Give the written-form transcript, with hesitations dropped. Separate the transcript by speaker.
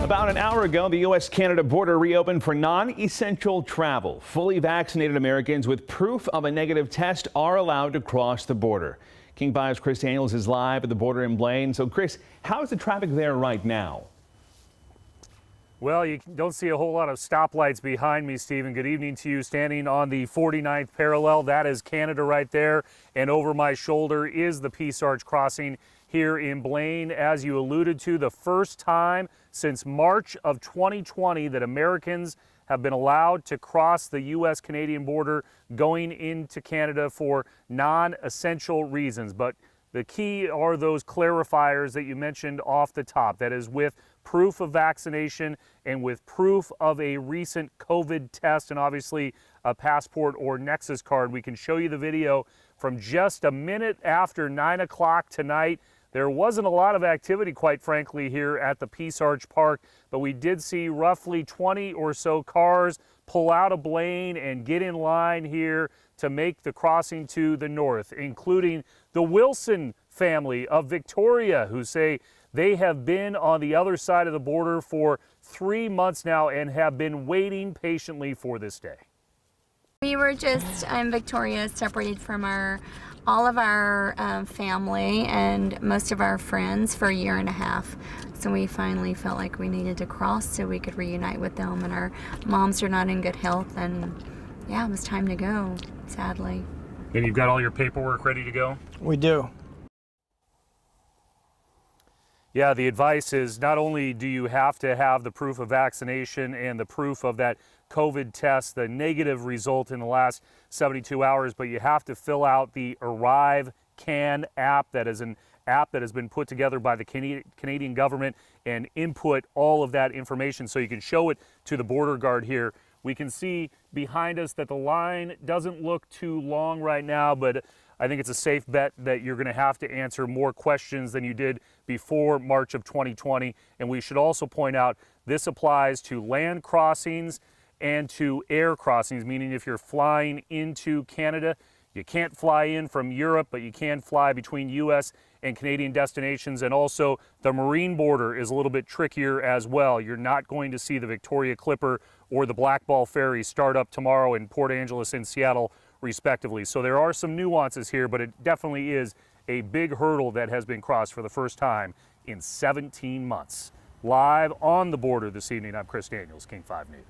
Speaker 1: About an hour ago, the U.S.-Canada border reopened for non-essential travel. Fully vaccinated Americans with proof of a negative test are allowed to cross the border. King 5's Chris Daniels is live at the border in Blaine. So, Chris, how is the traffic there right now?
Speaker 2: Well, you don't see a whole lot of stoplights behind me, Stephen. Good evening to you. Standing on the 49th parallel, that is Canada right there. And over my shoulder is the Peace Arch crossing here in Blaine. As you alluded to, the first time since March of 2020 that Americans have been allowed to cross the U.S.-Canadian border going into Canada for non-essential reasons. But the key are those clarifiers that you mentioned off the top. That is with proof of vaccination and with proof of a recent COVID test and obviously a passport or Nexus card. We can show you the video from just a minute after 9 o'clock tonight. There wasn't a lot of activity, quite frankly, here at the Peace Arch Park, but we did see roughly 20 or so cars pull out of Blaine and get in line here to make the crossing to the north, including the Wilson family of Victoria, who say they have been on the other side of the border for 3 months now and have been waiting patiently for this day.
Speaker 3: We were just, Victoria, separated from all of our family and most of our friends for a year and a half. So we finally felt like we needed to cross so we could reunite with them. And our moms are not in good health, and yeah, it was time to go, sadly.
Speaker 2: And you've got all your paperwork ready to go?
Speaker 4: We do.
Speaker 2: Yeah, the advice is not only do you have to have the proof of vaccination and the proof of that COVID test, the negative result in the last 72 hours, but you have to fill out the Arrive Can app. That is an app that has been put together by the Canadian government, and input all of that information so you can show it to the border guard here. We can see behind us that the line doesn't look too long right now, but I think it's a safe bet that you're going to have to answer more questions than you did before March of 2020. And we should also point out this applies to land crossings and to air crossings, meaning if you're flying into Canada, you can't fly in from Europe, but you can fly between U.S. and Canadian destinations. And also the marine border is a little bit trickier as well. You're not going to see the Victoria Clipper or the Blackball Ferry start up tomorrow in Port Angeles and Seattle, respectively. So there are some nuances here, but it definitely is a big hurdle that has been crossed for the first time in 17 months. Live on the border this evening, I'm Chris Daniels, King 5 News.